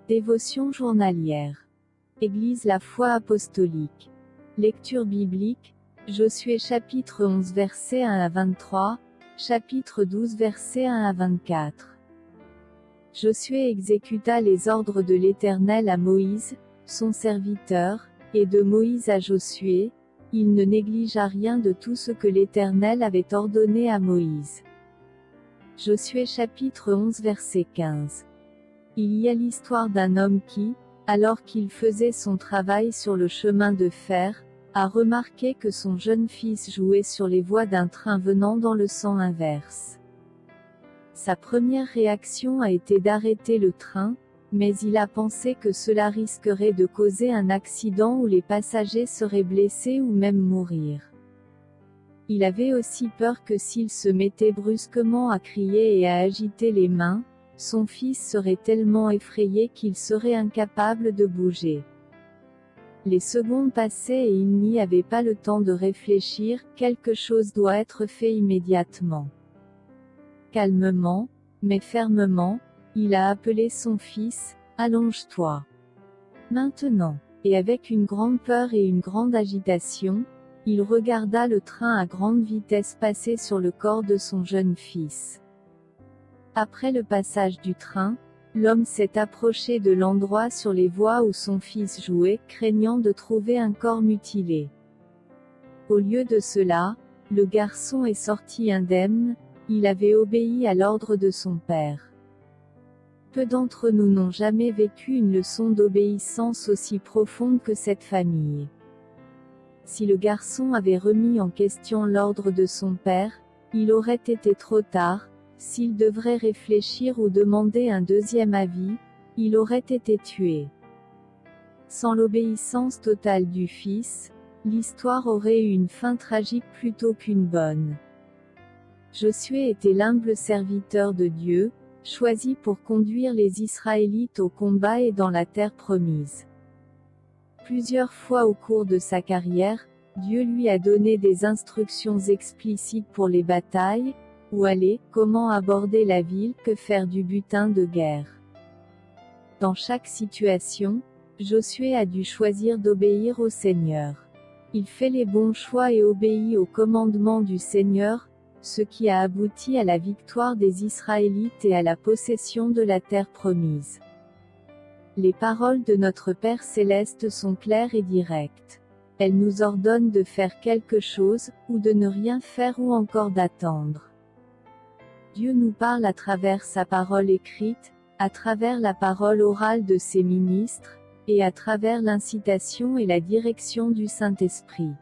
Dévotion journalière. Église La Foi Apostolique. Lecture biblique, Josué chapitre 11 versets 1 à 23, chapitre 12 versets 1 à 24. Josué exécuta les ordres de l'Éternel à Moïse, son serviteur, et de Moïse à Josué. Il ne négligea rien de tout ce que l'Éternel avait ordonné à Moïse. Josué chapitre 11 verset 15. Il y a l'histoire d'un homme qui, alors qu'il faisait son travail sur le chemin de fer, a remarqué que son jeune fils jouait sur les voies d'un train venant dans le sens inverse. Sa première réaction a été d'arrêter le train, mais il a pensé que cela risquerait de causer un accident où les passagers seraient blessés ou même mourir. Il avait aussi peur que s'il se mettait brusquement à crier et à agiter les mains, son fils serait tellement effrayé qu'il serait incapable de bouger. Les secondes passaient et il n'y avait pas le temps de réfléchir, quelque chose doit être fait immédiatement. Calmement, mais fermement, il a appelé son fils, « Allonge-toi. » Maintenant. Et avec une grande peur et une grande agitation, il regarda le train à grande vitesse passer sur le corps de son jeune fils. Après le passage du train, l'homme s'est approché de l'endroit sur les voies où son fils jouait, craignant de trouver un corps mutilé. Au lieu de cela, le garçon est sorti indemne, il avait obéi à l'ordre de son père. Peu d'entre nous n'ont jamais vécu une leçon d'obéissance aussi profonde que cette famille. Si le garçon avait remis en question l'ordre de son père, il aurait été trop tard. S'il devrait réfléchir ou demander un deuxième avis, il aurait été tué. Sans l'obéissance totale du fils, l'histoire aurait eu une fin tragique plutôt qu'une bonne. Josué était l'humble serviteur de Dieu, choisi pour conduire les Israélites au combat et dans la terre promise. Plusieurs fois au cours de sa carrière, Dieu lui a donné des instructions explicites pour les batailles, où aller, comment aborder la ville, que faire du butin de guerre. Dans chaque situation, Josué a dû choisir d'obéir au Seigneur. Il fait les bons choix et obéit au commandement du Seigneur, ce qui a abouti à la victoire des Israélites et à la possession de la terre promise. Les paroles de notre Père céleste sont claires et directes. Elles nous ordonnent de faire quelque chose, ou de ne rien faire ou encore d'attendre. Dieu nous parle à travers sa parole écrite, à travers la parole orale de ses ministres, et à travers l'incitation et la direction du Saint-Esprit.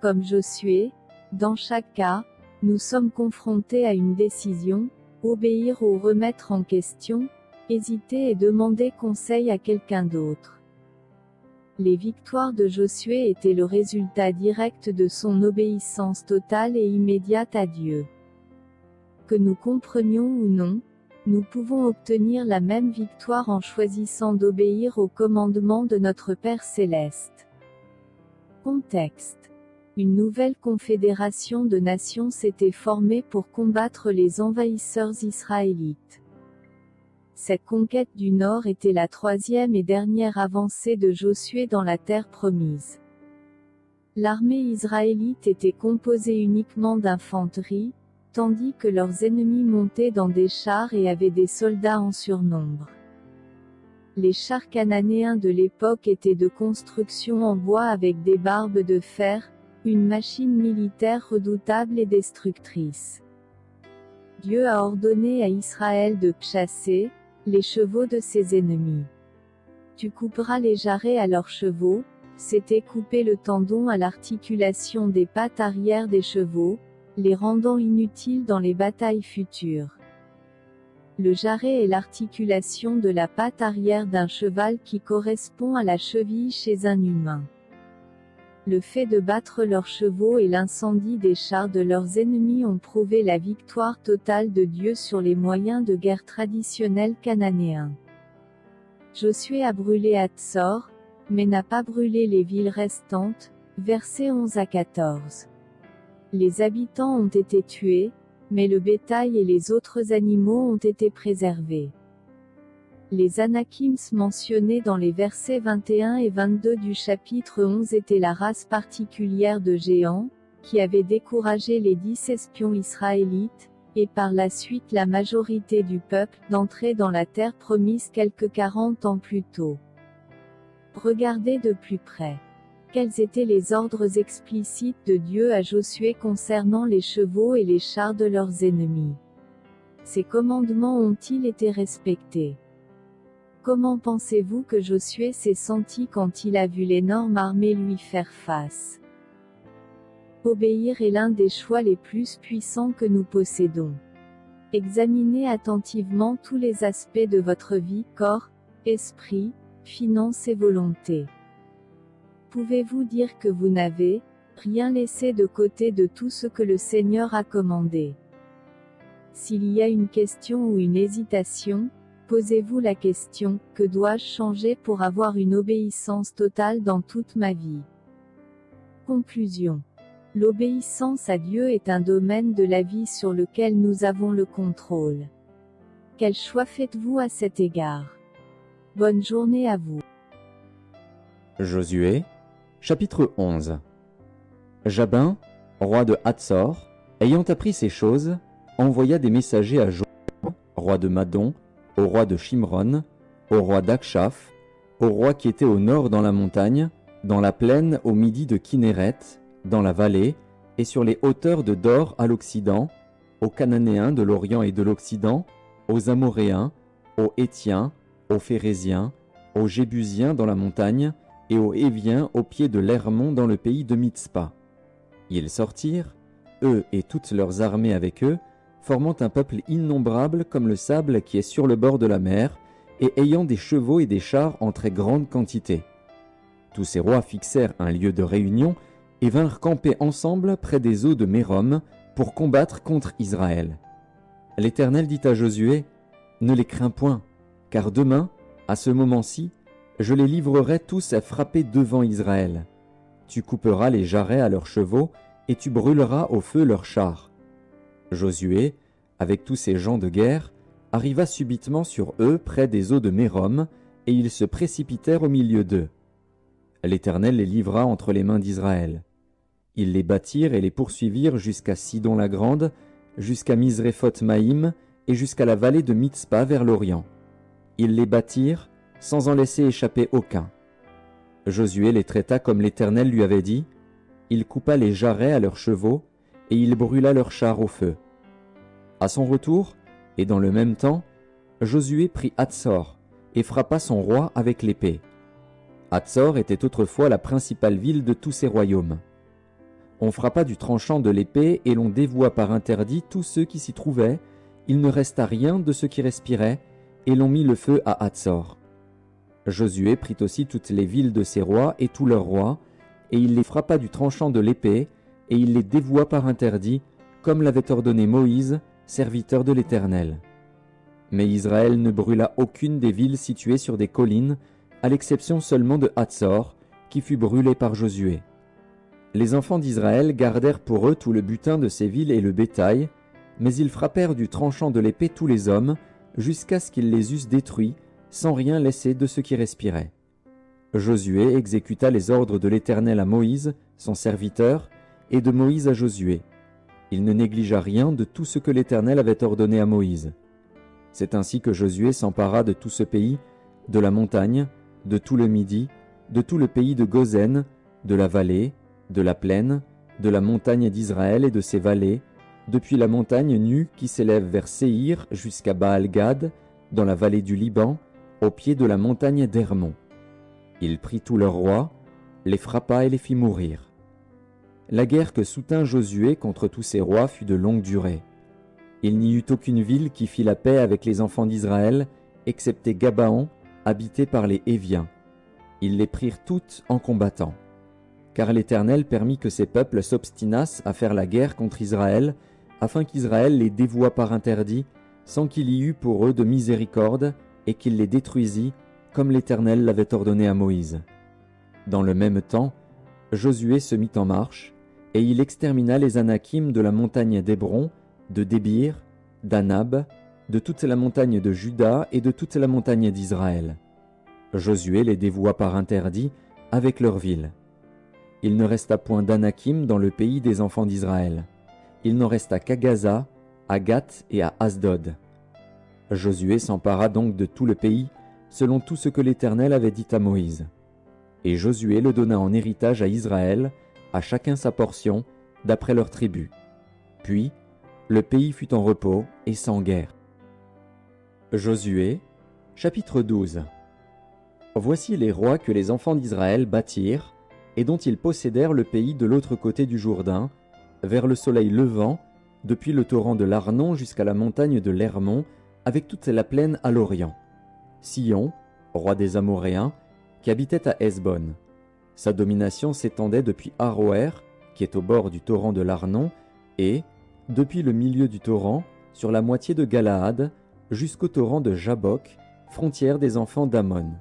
Comme Josué, dans chaque cas, nous sommes confrontés à une décision, obéir ou remettre en question, hésiter et demander conseil à quelqu'un d'autre. Les victoires de Josué étaient le résultat direct de son obéissance totale et immédiate à Dieu. Que nous comprenions ou non, nous pouvons obtenir la même victoire en choisissant d'obéir au commandement de notre Père céleste. Contexte. Une nouvelle confédération de nations s'était formée pour combattre les envahisseurs israélites. Cette conquête du Nord était la troisième et dernière avancée de Josué dans la terre promise. L'armée israélite était composée uniquement d'infanterie, tandis que leurs ennemis montaient dans des chars et avaient des soldats en surnombre. Les chars cananéens de l'époque étaient de construction en bois avec des barbes de fer, une machine militaire redoutable et destructrice. Dieu a ordonné à Israël de chasser les chevaux de ses ennemis. Tu couperas les jarrets à leurs chevaux, c'était couper le tendon à l'articulation des pattes arrière des chevaux, les rendant inutiles dans les batailles futures. Le jarret est l'articulation de la patte arrière d'un cheval qui correspond à la cheville chez un humain. Le fait de battre leurs chevaux et l'incendie des chars de leurs ennemis ont prouvé la victoire totale de Dieu sur les moyens de guerre traditionnels cananéens. Josué a brûlé Hatzor, mais n'a pas brûlé les villes restantes, versets 11 à 14. Les habitants ont été tués, mais le bétail et les autres animaux ont été préservés. Les Anakims mentionnés dans les versets 21 et 22 du chapitre 11 étaient la race particulière de géants, qui avait découragé les 10 espions israélites, et par la suite la majorité du peuple, d'entrer dans la terre promise quelques 40 ans plus tôt. Regardez de plus près. Quels étaient les ordres explicites de Dieu à Josué concernant les chevaux et les chars de leurs ennemis? Ces commandements ont-ils été respectés? Comment pensez-vous que Josué s'est senti quand il a vu l'énorme armée lui faire face? Obéir est l'un des choix les plus puissants que nous possédons. Examinez attentivement tous les aspects de votre vie, corps, esprit, finances et volonté. Pouvez-vous dire que vous n'avez rien laissé de côté de tout ce que le Seigneur a commandé? S'il y a une question ou une hésitation, posez-vous la question, que dois-je changer pour avoir une obéissance totale dans toute ma vie? Conclusion. L'obéissance à Dieu est un domaine de la vie sur lequel nous avons le contrôle. Quel choix faites-vous à cet égard? Bonne journée à vous. Josué, chapitre 11. Jabin, roi de Hatzor, ayant appris ces choses, envoya des messagers à Josué, roi de Madon, au roi de Shimron, au roi d'Akshaph, au roi qui était au nord dans la montagne, dans la plaine au midi de Kinéret, dans la vallée, et sur les hauteurs de Dor à l'occident, aux Cananéens de l'Orient et de l'Occident, aux Amoréens, aux Hétiens, aux Phéréziens, aux Jébusiens dans la montagne, et aux Héviens au pied de l'Hermon dans le pays de Mitzpa. Ils sortirent, eux et toutes leurs armées avec eux, formant un peuple innombrable comme le sable qui est sur le bord de la mer, et ayant des chevaux et des chars en très grande quantité. Tous ces rois fixèrent un lieu de réunion, et vinrent camper ensemble près des eaux de Mérom, pour combattre contre Israël. L'Éternel dit à Josué, « Ne les crains point, car demain, à ce moment-ci, je les livrerai tous à frapper devant Israël. Tu couperas les jarrets à leurs chevaux, et tu brûleras au feu leurs chars. » Josué, avec tous ses gens de guerre, arriva subitement sur eux près des eaux de Mérom, et ils se précipitèrent au milieu d'eux. L'Éternel les livra entre les mains d'Israël. Ils les battirent et les poursuivirent jusqu'à Sidon-la-Grande, jusqu'à Misréphoth-Maïm, et jusqu'à la vallée de Mitzpa vers l'Orient. Ils les battirent, sans en laisser échapper aucun. Josué les traita comme l'Éternel lui avait dit. Il coupa les jarrets à leurs chevaux, et il brûla leurs chars au feu. À son retour, et dans le même temps, Josué prit Hatzor, et frappa son roi avec l'épée. Hatzor était autrefois la principale ville de tous ces royaumes. On frappa du tranchant de l'épée, et l'on dévoua par interdit tous ceux qui s'y trouvaient, il ne resta rien de ceux qui respiraient, et l'on mit le feu à Hatzor. Josué prit aussi toutes les villes de ses rois et tous leurs rois, et il les frappa du tranchant de l'épée, et il les dévoua par interdit, comme l'avait ordonné Moïse, serviteur de l'Éternel. Mais Israël ne brûla aucune des villes situées sur des collines, à l'exception seulement de Hatzor, qui fut brûlée par Josué. Les enfants d'Israël gardèrent pour eux tout le butin de ces villes et le bétail, mais ils frappèrent du tranchant de l'épée tous les hommes, jusqu'à ce qu'ils les eussent détruits, sans rien laisser de ceux qui respiraient. Josué exécuta les ordres de l'Éternel à Moïse, son serviteur, et de Moïse à Josué. Il ne négligea rien de tout ce que l'Éternel avait ordonné à Moïse. C'est ainsi que Josué s'empara de tout ce pays, de la montagne, de tout le Midi, de tout le pays de Gozen, de la vallée, de la plaine, de la montagne d'Israël et de ses vallées, depuis la montagne nue qui s'élève vers Séhir jusqu'à Baal-Gad, dans la vallée du Liban, au pied de la montagne d'Hermon. Il prit tous leurs rois, les frappa et les fit mourir. La guerre que soutint Josué contre tous ces rois fut de longue durée. Il n'y eut aucune ville qui fit la paix avec les enfants d'Israël, excepté Gabaon, habité par les Héviens. Ils les prirent toutes en combattant. Car l'Éternel permit que ces peuples s'obstinassent à faire la guerre contre Israël, afin qu'Israël les dévouât par interdit, sans qu'il y eût pour eux de miséricorde, et qu'il les détruisit, comme l'Éternel l'avait ordonné à Moïse. Dans le même temps, Josué se mit en marche, et il extermina les Anakim de la montagne d'Hébron, de Débir, d'Anab, de toute la montagne de Juda et de toute la montagne d'Israël. Josué les dévoua par interdit avec leurs villes. Il ne resta point d'Anakim dans le pays des enfants d'Israël. Il n'en resta qu'à Gaza, à Gath et à Asdod. Josué s'empara donc de tout le pays, selon tout ce que l'Éternel avait dit à Moïse. Et Josué le donna en héritage à Israël, à chacun sa portion, d'après leurs tribus. Puis, le pays fut en repos et sans guerre. Josué, chapitre 12. Voici les rois que les enfants d'Israël bâtirent, et dont ils possédèrent le pays de l'autre côté du Jourdain, vers le soleil levant, depuis le torrent de l'Arnon jusqu'à la montagne de l'Hermon, avec toute la plaine à l'orient. Sion, roi des Amoréens, qui habitait à Hesbon. Sa domination s'étendait depuis Aroër, qui est au bord du torrent de l'Arnon, et, depuis le milieu du torrent, sur la moitié de Galaad, jusqu'au torrent de Jabbok, frontière des enfants d'Ammon.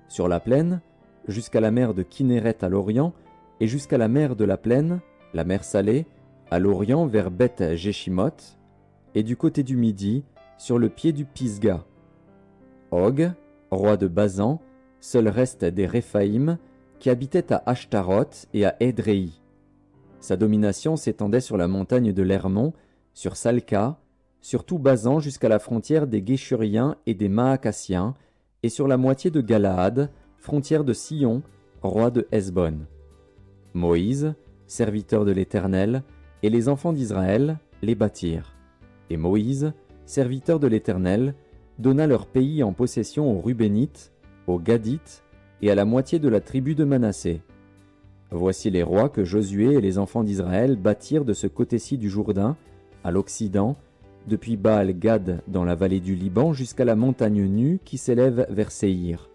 Sur la plaine, jusqu'à la mer de Kinneret à l'orient, et jusqu'à la mer de la plaine, la mer Salée, à l'orient vers Beth-Jéchimoth, et du côté du midi, sur le pied du Pisga. Og, roi de Basan, seul reste des Réphaïm, qui habitait à Ashtaroth et à Édréi. Sa domination s'étendait sur la montagne de l'Hermon, sur Salca, sur tout Basan jusqu'à la frontière des Géshuriens et des Maacasiens, et sur la moitié de Galaad, frontière de Sion, roi de Hesbon. Moïse, serviteur de l'Éternel, et les enfants d'Israël les bâtirent. Et Moïse, serviteur de l'Éternel, donna leur pays en possession aux Rubénites, aux Gadites et à la moitié de la tribu de Manassé. Voici les rois que Josué et les enfants d'Israël bâtirent de ce côté-ci du Jourdain, à l'Occident, depuis Baal-Gad dans la vallée du Liban jusqu'à la montagne nue qui s'élève vers Séhir.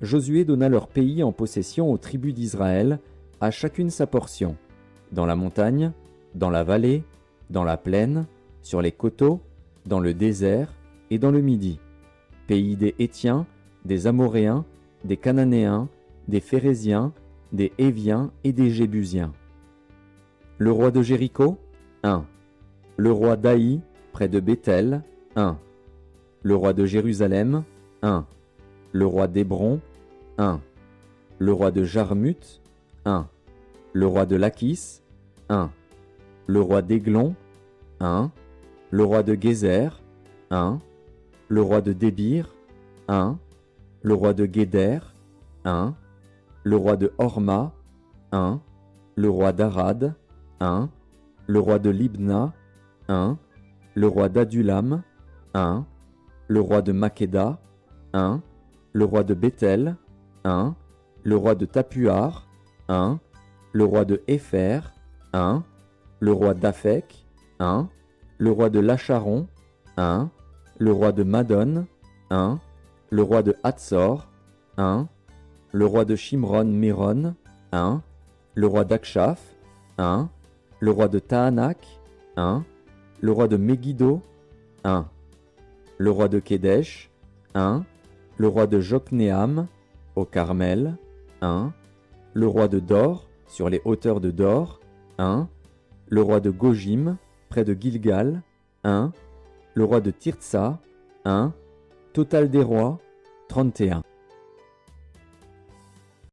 Josué donna leur pays en possession aux tribus d'Israël, à chacune sa portion, dans la montagne, dans la vallée, dans la plaine, sur les coteaux, dans le désert et dans le Midi, pays des Hétiens, des Amoréens, des Cananéens, des Phéréziens, des Héviens et des Jébusiens. Le roi de Jéricho, 1. Le roi d'Aï, près de Béthel, 1. Le roi de Jérusalem, 1. Le roi d'Hébron, 1. Le roi de Jarmuth, 1. Le roi de Lachis, 1. Le roi d'Églon, 1. Le roi de Gézer, 1. Le roi de Débir, 1. Le roi de Guéder, 1. Le roi de Horma, 1. Le roi d'Arad, 1. Le roi de Libna, 1. Le roi d'Adulam, 1. Le roi de Makeda, 1. Le roi de Béthel, 1. Le roi de Tapuar, 1. Le roi de Épher, 1. Le roi d'Aphek, 1. Le roi de Lacharon, 1. Le roi de Madon, 1. Le roi de Hatzor, 1. Le roi de Shimron-Méron, 1. Le roi d'Akshaph, 1. Le roi de Tahanak, 1. Le roi de Megiddo, 1. Le roi de Kédesh, 1. Le roi de Joknéam, au Carmel, 1. Le roi de Dor, sur les hauteurs de Dor, 1. Le roi de Gojim, près de Gilgal, 1. Le roi de Tirtsa, 1. Total des rois, 31.